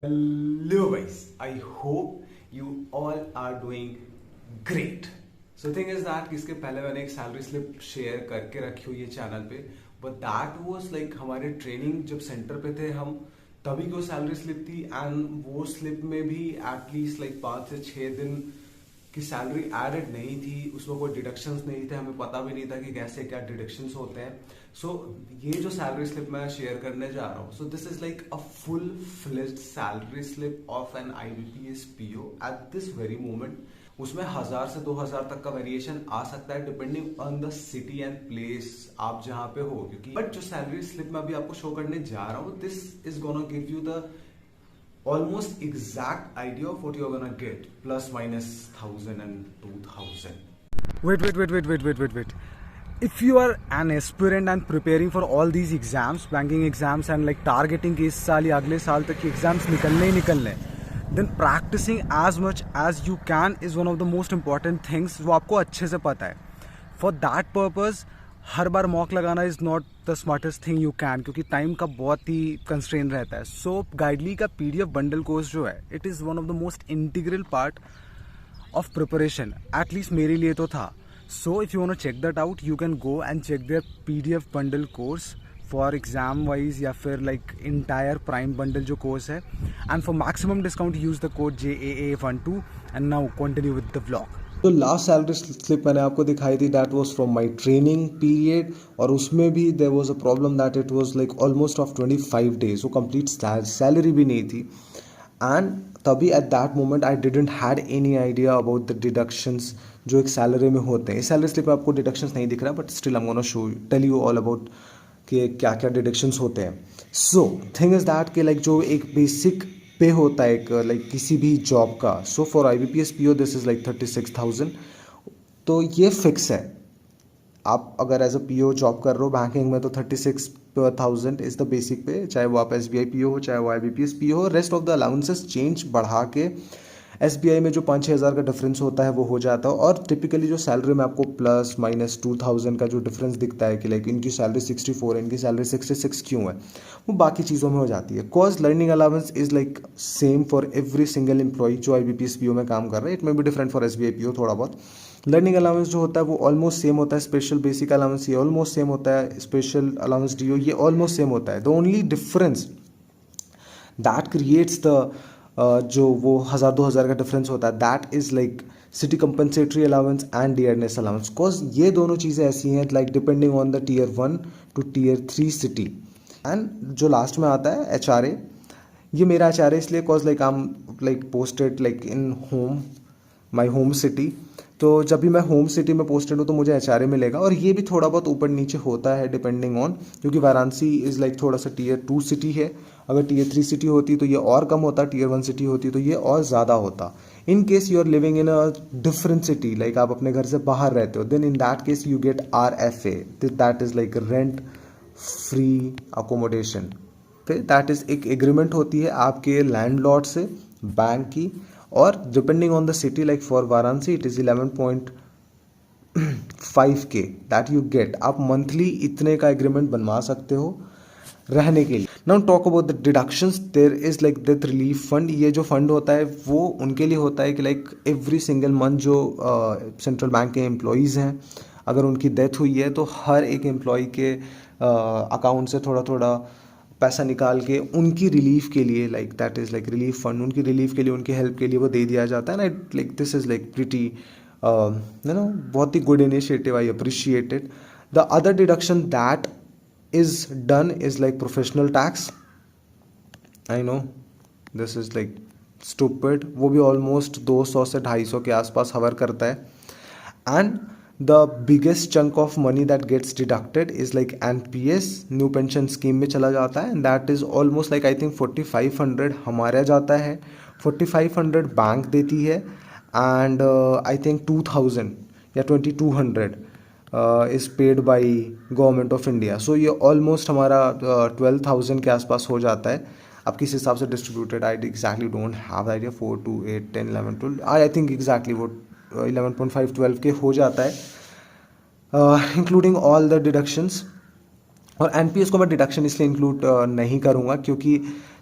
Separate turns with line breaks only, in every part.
Hello guys, I hope you all are doing great. So thing is that कि इसके पहले मैंने एक सैलरी स्लिप शेयर करके रखी हुई है चैनल पे, बट दैट वाज लाइक हमारे ट्रेनिंग जब सेंटर पे थे हम तभी की सैलरी स्लिप थी एंड वो स्लिप में भी एटलीस्ट लाइक 5 से 6 दिन की सैलरी एडेड नहीं थी, उसमें कोई डिडक्शंस नहीं थे, हमें पता भी नहीं था कि कैसे क्या डिडक्शंस होते हैं. सो ये जो सैलरी स्लिप मैं शेयर करने जा रहा हूँ, so this is like a full fledged salary slip of an IBPS PO at this very moment. उसमें 1000 से 2000 तक का वेरिएशन आ सकता है depending on the city and place आप जहां पे हो, क्योंकि बट जो सैलरी स्लिप मैं अभी आपको शो करने जा रहा हूँ, this is gonna give you the almost exact idea of what you're gonna get, plus minus 1000 and 2000.
Wait. If you are an aspirant and preparing for all these exams, banking exams and like targeting कि इस साल या अगले साल तक के exams निकलने ही निकलने, then practicing as much as you can is one of the most important things वो आपको अच्छे से पता है. For that purpose हर बार मॉक लगाना is not the smartest thing you can, क्योंकि टाइम का बहुत ही कंस्ट्रेन रहता है. सो गाइडली का पीडीएफ बंडल कोर्स जो है, it is one of the most integral part of preparation, at least मेरे लिए तो था. So if you want to check that out, you can go and check their PDF bundle course for exam wise या फिर like entire prime bundle जो course है. And for maximum discount use the code JAA12 and now continue with the vlog.
तो last salary slip मैंने आपको दिखाई थी, that was from my training period, और उसमें भी there was a problem that it was like almost of 25 days, वो complete salary भी नहीं थी. एंड तभी at that moment I didn't had any idea about the deductions जो एक सैलरी में होते हैं. इस सैलरी स्लिप में आपको डिडक्शंस नहीं दिख रहा, but still I am gonna show tell you all about कि क्या क्या डिडक्शंस होते हैं. सो थिंग इज दैट कि लाइक जो एक बेसिक पे होता है एक लाइक किसी भी जॉब का, so for IBPS PO this is like 36,000. तो ये फिक्स है. आप अगर एज अ पीओ जॉब कर रहे हो बैंकिंग में तो 36,000 इज द बेसिक पे, चाहे वो आप एसबीआई पीओ हो चाहे वो आईबीपीएस पीओ हो. Rest of the allowances change बढ़ा के एसबीआई में जो 5-6 हज़ार का डिफरेंस होता है वो हो जाता है. और टिपिकली जो सैलरी में आपको प्लस माइनस 2000 का जो डिफरेंस दिखता है कि लाइक इनकी सैलरी 64 है, इनकी सैलरी 66 क्यों है, वो बाकी चीज़ों में हो जाती है. Cause learning allowance is like same for every single employee जो आईबीपीएस पीओ में काम कर रहे हैं. It may be different for SBI PO थोड़ा बहुत. लर्निंग अलाउंस जो होता है वो ऑलमोस्ट सेम होता है. स्पेशल बेसिक अलाउंस ये ऑलमोस्ट सेम होता है. स्पेशल अलाउंस डीओ ये ऑलमोस्ट सेम होता है. The only difference that creates the जो वो 1000-2000 का डिफरेंस होता है, that is like city compensatory allowance and dearness allowance. Because ये दोनों चीज़ें ऐसी हैं like depending on the Tier 1 to Tier 3 city. And जो लास्ट में आता है HRA, ये मेरा HRA इसलिए cause like I am like posted like in home my home city. तो जब भी मैं होम सिटी में पोस्टेड हूँ तो मुझे HRA मिलेगा. और ये भी थोड़ा बहुत ऊपर नीचे होता है डिपेंडिंग ऑन, क्योंकि वाराणसी इज़ लाइक थोड़ा सा Tier 2 सिटी है. अगर Tier 3 सिटी होती तो ये और कम होता, Tier 1 सिटी होती तो ये और ज़्यादा होता. In case you are living in a different city, like आप अपने घर से बाहर रहते हो, then in that case you get RFA, that is like rent free accommodation. फिर दैट इज़ एक एग्रीमेंट होती है आपके लैंडलॉर्ड से बैंक की. और depending on the city, like for Varanasi it is 11.5K that you get. आप मंथली इतने का एग्रीमेंट बनवा सकते हो रहने के लिए. Now talk about the deductions. There is like death relief fund. ये जो फंड होता है वो उनके लिए होता है कि लाइक एवरी सिंगल मंथ जो सेंट्रल बैंक के एम्प्लॉयज़ हैं, अगर उनकी डेथ हुई है तो हर एक एम्प्लॉय के अकाउंट से थोड़ा थोड़ा पैसा निकाल के उनकी रिलीफ के लिए, like that is like relief fund, उनकी रिलीफ के लिए, उनकी हेल्प के लिए वो दे दिया जाता है. ना like this is like pretty बहुत ही good initiative. I appreciate it. The other deduction that is done is like professional tax. I know this is like stupid. वो भी almost 200 से 250 के आसपास हवर करता है. and the biggest chunk of money that gets deducted is like NPS, new pension scheme में चला जाता है. and that is almost like I think 4500 हमारा जाता है, 4500 बैंक देती है, and I think 2000 या 2200 is paid by government of India. So ये ऑलमोस्ट हमारा 12,000 के आसपास हो जाता है. अब किस हिसाब से distributed I exactly don't have idea. 4 2 8 10 11 12 I think exactly वो 11.5 12 के हो जाता है, इंक्लूडिंग ऑल द डिडक्शंस. और एनपीएस को मैं डिडक्शन इसलिए इंक्लूड नहीं करूँगा क्योंकि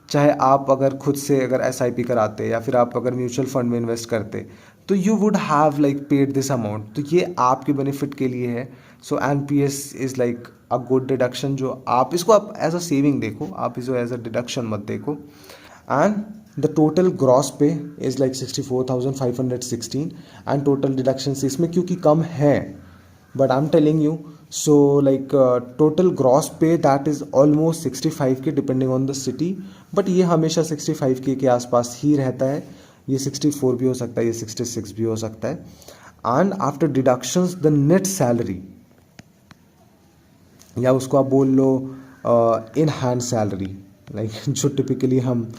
चाहे आप अगर खुद से अगर SIP कराते या फिर आप अगर म्यूचुअल फंड में इन्वेस्ट करते, तो you would have like paid this amount. तो ये आपके बेनिफिट के लिए है। सो NPS is like a good deduction, जो आप इसको आप एज अ सेविंग देखो, आप इसको एज अ डिडक्शन मत देखो। एंड द टोटल ग्रॉस पे is like 64,516 and total deductions इसमें क्योंकि कम है, but I'm telling you, so like total gross pay that is almost 65K depending on the city, but ये हमेशा 65K के आसपास ही रहता है। ये 64 भी हो सकता है, ये 66 भी हो सकता है। And after deductions the net salary, या उसको आप बोल लो इन हैंड सैलरी, लाइक जो टिपिकली हम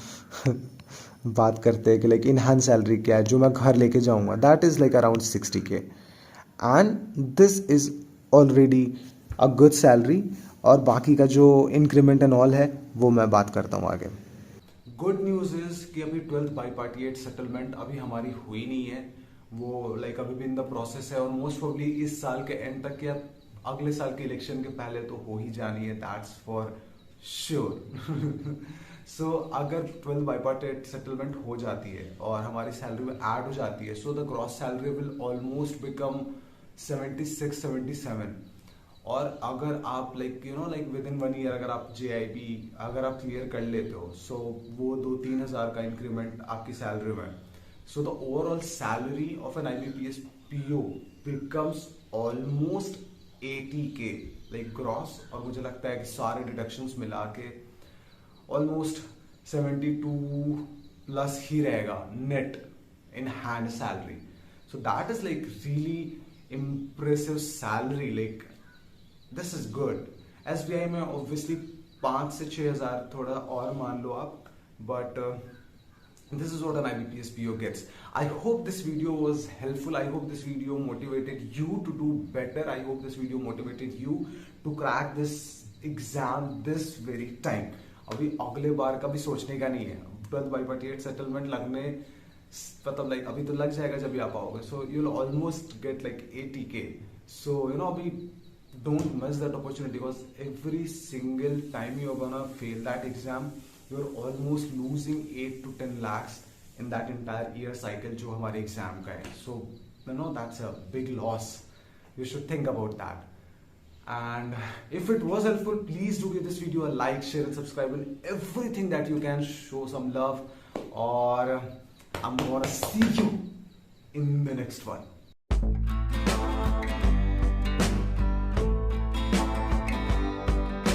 बात करते हैं कि लाइक इन हैंड सैलरी क्या है, जो मैं घर लेके जाऊंगा, that is like around 60K and this is already a good salary. और बाकी का जो इंक्रीमेंट एंड ऑल है वो मैं बात करता हूँ आगे। गुड न्यूज़ इज़ कि अभी 12th बाईपार्टिएट सेटलमेंट अभी हमारी हुई नहीं है, वो लाइक अभी भी इन द प्रोसेस है, और मोस्ट प्रोबेबली इस साल के एंड तक या अगले साल के इलेक्शन के पहले तो हो ही जानी है, दैट्स फॉर श्योर। सो अगर 12th बाईपार्टिएट सेटलमेंट हो जाती है और हमारी सैलरी में ऐड हो जाती है, so the gross salary will almost become 76-77। और अगर आप like like with in 1 year अगर आप JIP अगर आप क्लियर कर लेते हो, सो वो 2-3 हज़ार का इंक्रीमेंट आपकी सैलरी में, so the overall salary of an IBPS PO becomes almost 80K like gross, और मुझे लगता है कि सारे डिडक्शंस मिला के ऑलमोस्ट 72 प्लस ही रहेगा net in hand salary. So that is like really impressive salary, like this is good। SBI में obviously 5 से 6 हज़ार थोड़ा और मान लो आप, but this is what an IBPS PO gets। I hope this video was helpful, I hope this video motivated you to do better, I hope this video motivated you to crack this exam this very time। अभी अगले बार का भी सोचने का नहीं है, 12th बाईपार्टिएट settlement लगने मतलब लाइक अभी तो लग जाएगा जब भी आप आओगे, so you will almost get like 80K। So अभी don't miss that opportunity, because every single time you are gonna fail that exam, you are almost losing 8 to 10 lakhs in that entire year cycle जो हमारे exam का है। So that's a big loss, you should think about that। And if it was helpful, please do give this video a like, share and subscribe with everything that you can, show some love, or I'm gonna see you in the next one।